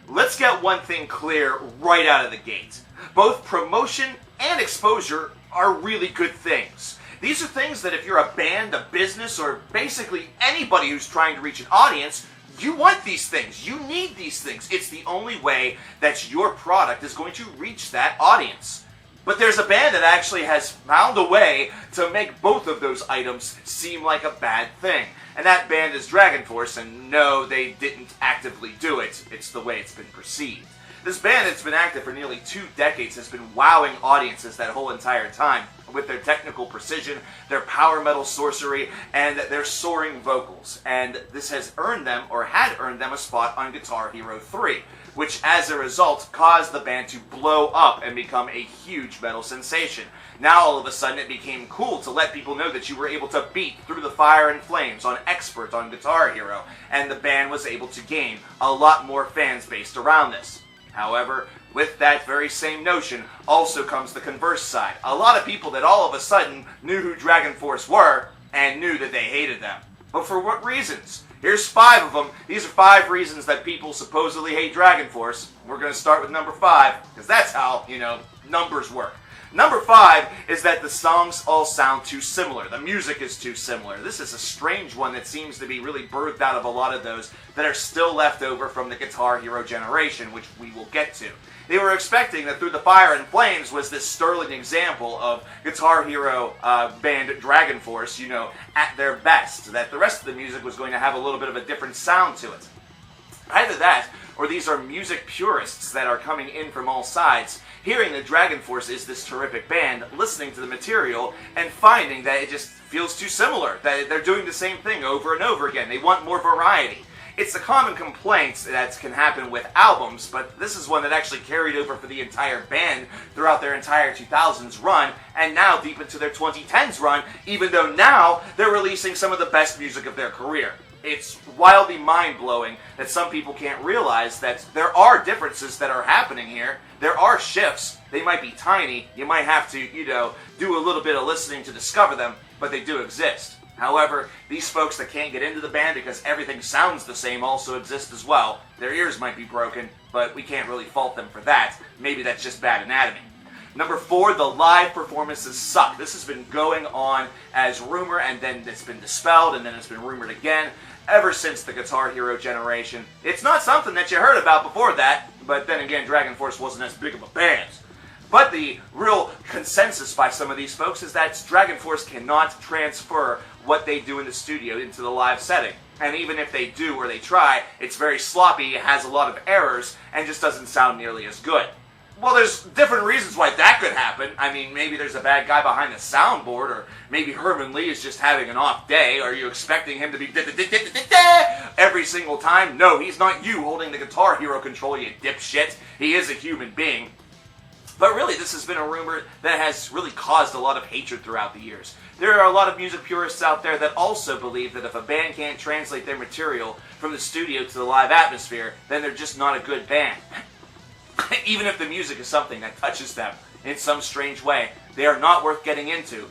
let's get one thing clear right out of the gate. Both promotion and exposure are really good things. These are things that if you're a band, a business, or basically anybody who's trying to reach an audience, you want these things. You need these things. It's the only way that your product is going to reach that audience. But there's a band that actually has found a way to make both of those items seem like a bad thing. And that band is Dragonforce, and no, they didn't actively do it. It's the way it's been perceived. This band that's been active for nearly 2 decades has been wowing audiences that whole entire time with their technical precision, their power metal sorcery, and their soaring vocals. And this has earned them, or had earned them, a spot on Guitar Hero 3, which as a result caused the band to blow up and become a huge metal sensation. Now all of a sudden it became cool to let people know that you were able to beat through the fire and flames on Expert on Guitar Hero, and the band was able to gain a lot more fans based around this. However, with that very same notion also comes the converse side. A lot of people that all of a sudden knew who Dragonforce were and knew that they hated them. But for what reasons? Here's 5 of them. These are 5 reasons that people supposedly hate Dragonforce. We're going to start with number 5, because that's how, numbers work. Number 5 is that the songs all sound too similar. The music is too similar. This is a strange one that seems to be really birthed out of a lot of those that are still left over from the Guitar Hero generation, which we will get to. They were expecting that Through the Fire and Flames was this sterling example of Guitar Hero band Dragonforce, at their best. That the rest of the music was going to have a little bit of a different sound to it. Either that, or these are music purists that are coming in from all sides, hearing that Dragonforce is this terrific band, listening to the material, and finding that it just feels too similar, that they're doing the same thing over and over again. They want more variety. It's a common complaint that can happen with albums, but this is one that actually carried over for the entire band throughout their entire 2000s run, and now deep into their 2010s run, even though now they're releasing some of the best music of their career. It's wildly mind-blowing that some people can't realize that there are differences that are happening here. There are shifts. They might be tiny. You might have to, do a little bit of listening to discover them, but they do exist. However, these folks that can't get into the band because everything sounds the same also exist as well. Their ears might be broken, but we can't really fault them for that. Maybe that's just bad anatomy. Number 4, the live performances suck. This has been going on as rumor, and then it's been dispelled, and then it's been rumored again ever since the Guitar Hero generation. It's not something that you heard about before that, but then again, Dragonforce wasn't as big of a band. But the real consensus by some of these folks is that Dragonforce cannot transfer what they do in the studio into the live setting. And even if they do or they try, it's very sloppy, it has a lot of errors, and just doesn't sound nearly as good. Well, there's different reasons why that could happen. I mean, maybe there's a bad guy behind the soundboard, or maybe Herman Lee is just having an off day. Are you expecting him to be every single time? No, he's not you holding the Guitar Hero controller, you dipshit. He is a human being. But really, this has been a rumor that has really caused a lot of hatred throughout the years. There are a lot of music purists out there that also believe that if a band can't translate their material from the studio to the live atmosphere, then they're just not a good band. Even if the music is something that touches them in some strange way, they are not worth getting into,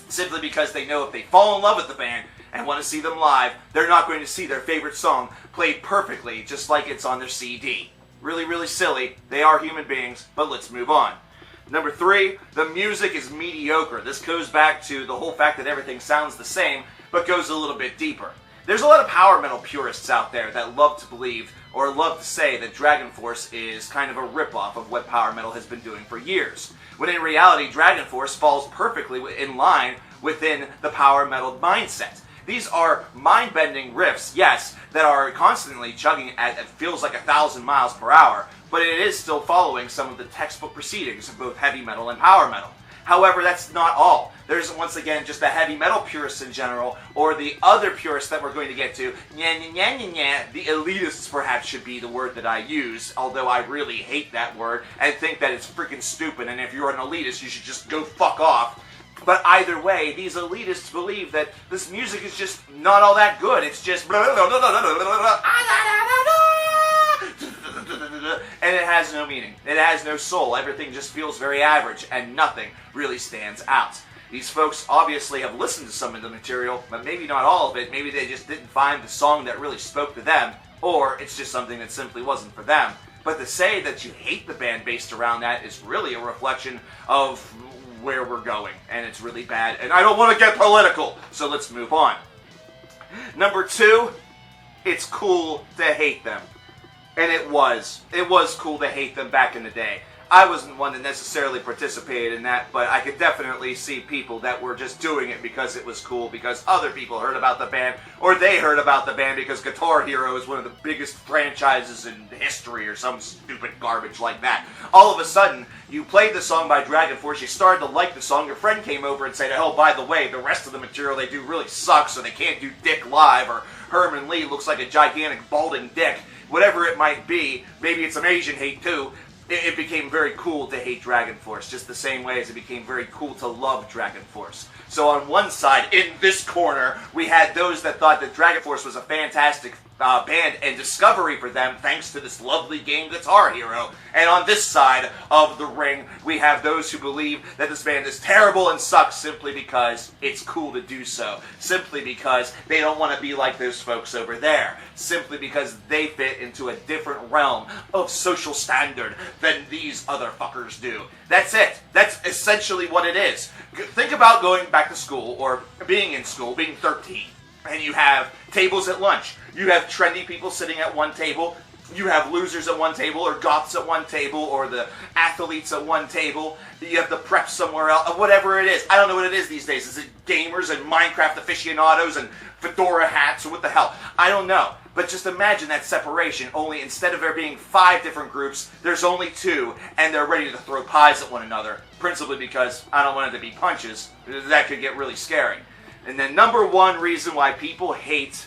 simply because they know if they fall in love with the band and want to see them live, they're not going to see their favorite song played perfectly, just like it's on their CD. Really, really silly. They are human beings, but let's move on. Number 3, the music is mediocre. This goes back to the whole fact that everything sounds the same, but goes a little bit deeper. There's a lot of power metal purists out there that love to believe, or love to say, that Dragonforce is kind of a ripoff of what power metal has been doing for years. When in reality, Dragonforce falls perfectly in line within the power metal mindset. These are mind-bending riffs, yes, that are constantly chugging at, it feels like 1,000 miles per hour, but it is still following some of the textbook proceedings of both heavy metal and power metal. However, that's not all. There's, once again, just the heavy metal purists in general, or the other purists that we're going to get to. The elitists, perhaps, should be the word that I use, although I really hate that word and think that it's freaking stupid, and if you're an elitist, you should just go fuck off. But either way, these elitists believe that this music is just not all that good. It's just and it has no meaning. It has no soul. Everything just feels very average, and nothing really stands out. These folks obviously have listened to some of the material, but maybe not all of it. Maybe they just didn't find the song that really spoke to them, or it's just something that simply wasn't for them. But to say that you hate the band based around that is really a reflection of where we're going, and it's really bad, and I don't want to get political, so let's move on. Number 2, it's cool to hate them. And it was cool to hate them back in the day. I wasn't one that necessarily participated in that, but I could definitely see people that were just doing it because it was cool, because other people heard about the band, or they heard about the band because Guitar Hero is one of the biggest franchises in history, or some stupid garbage like that. All of a sudden, you played the song by Dragonforce, you started to like the song, your friend came over and said, oh, by the way, the rest of the material they do really sucks, so they can't do Dick live, or Herman Lee looks like a gigantic balding dick. Whatever it might be, maybe it's some Asian hate too, it became very cool to hate Dragonforce, just the same way as it became very cool to love Dragonforce. So on one side, in this corner, we had those that thought that Dragonforce was a fantastic band and discovery for them thanks to this lovely game Guitar Hero. And on this side of the ring, we have those who believe that this band is terrible and sucks simply because it's cool to do so. Simply because they don't want to be like those folks over there. Simply because they fit into a different realm of social standard than these other fuckers do. That's it. That's essentially what it is. Think about going back to school, or being in school, being 13, and you have tables at lunch. You have trendy people sitting at one table, you have losers at one table, or goths at one table, or the athletes at one table, you have the preps somewhere else, whatever it is. I don't know what it is these days. Is it gamers and Minecraft aficionados and fedora hats, or what the hell? I don't know. But just imagine that separation, only instead of there being 5 different groups, there's only 2, and they're ready to throw pies at one another, principally because I don't want it to be punches. That could get really scary. And then number 1 reason why people hate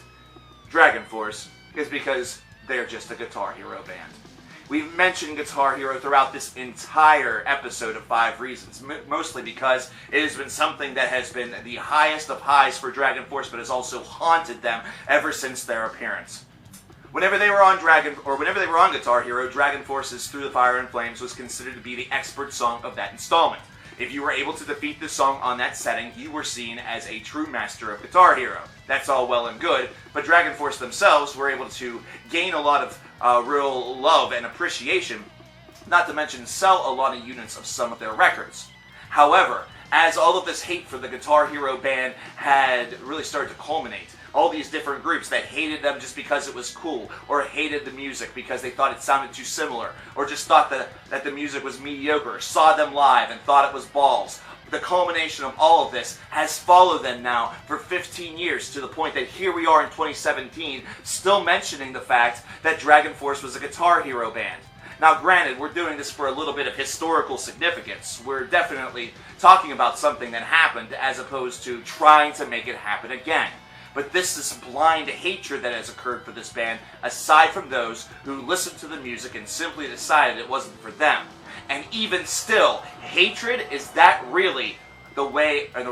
Dragonforce is because they're just a Guitar Hero band. We've mentioned Guitar Hero throughout this entire episode of 5 Reasons, mostly because it has been something that has been the highest of highs for Dragonforce, but has also haunted them ever since their appearance. Whenever they were on Guitar Hero, Dragonforce's Through the Fire and Flames was considered to be the expert song of that installment. If you were able to defeat this song on that setting, you were seen as a true master of Guitar Hero. That's all well and good, but Dragonforce themselves were able to gain a lot of real love and appreciation, not to mention sell a lot of units of some of their records. However, as all of this hate for the Guitar Hero band had really started to culminate, all these different groups that hated them just because it was cool, or hated the music because they thought it sounded too similar, or just thought that the music was mediocre, saw them live and thought it was balls. The culmination of all of this has followed them now for 15 years, to the point that here we are in 2017 still mentioning the fact that Dragonforce was a Guitar Hero band. Now granted, we're doing this for a little bit of historical significance. We're definitely talking about something that happened as opposed to trying to make it happen again. But this is blind hatred that has occurred for this band, aside from those who listened to the music and simply decided it wasn't for them. And even still, hatred, is that really the way or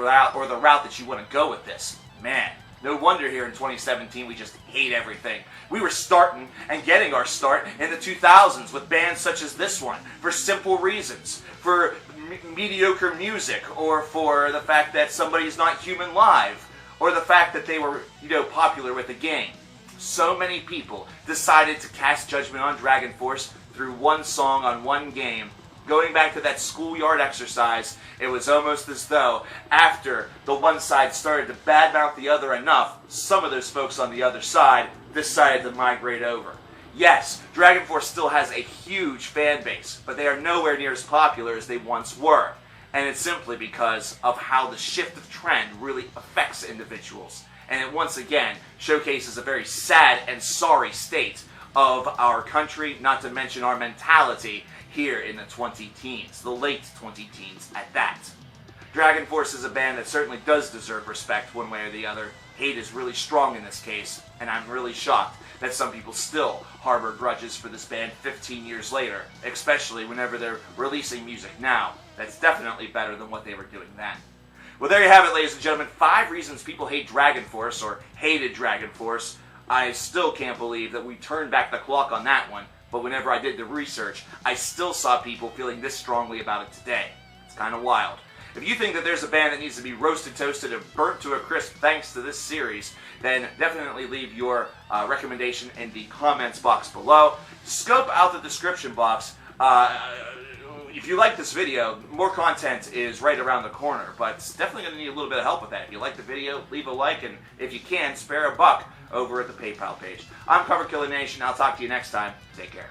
the route that you want to go with this? Man, no wonder here in 2017 we just hate everything. We were starting and getting our start in the 2000s with bands such as this one, for simple reasons. For mediocre music, or for the fact that somebody's not human live, or the fact that they were, popular with the game. So many people decided to cast judgment on Dragonforce through one song on one game. Going back to that schoolyard exercise, it was almost as though after the one side started to badmouth the other enough, some of those folks on the other side decided to migrate over. Yes, Dragonforce still has a huge fan base, but they are nowhere near as popular as they once were. And it's simply because of how the shift of trend really affects individuals. And it once again showcases a very sad and sorry state of our country, not to mention our mentality here in the 20-teens, the late 20-teens at that. Dragonforce is a band that certainly does deserve respect one way or the other. Hate is really strong in this case, and I'm really shocked that some people still harbor grudges for this band 15 years later, especially whenever they're releasing music now. That's definitely better than what they were doing then. Well, there you have it, ladies and gentlemen. 5 reasons people hate Dragonforce, or hated Dragonforce. I still can't believe that we turned back the clock on that one, but whenever I did the research, I still saw people feeling this strongly about it today. It's kind of wild. If you think that there's a band that needs to be roasted, toasted, and burnt to a crisp thanks to this series, then definitely leave your recommendation in the comments box below. Scope out the description box. If you like this video, more content is right around the corner, but it's definitely going to need a little bit of help with that. If you like the video, leave a like, and if you can, spare a buck over at the PayPal page. I'm CoverKillerNation. I'll talk to you next time. Take care.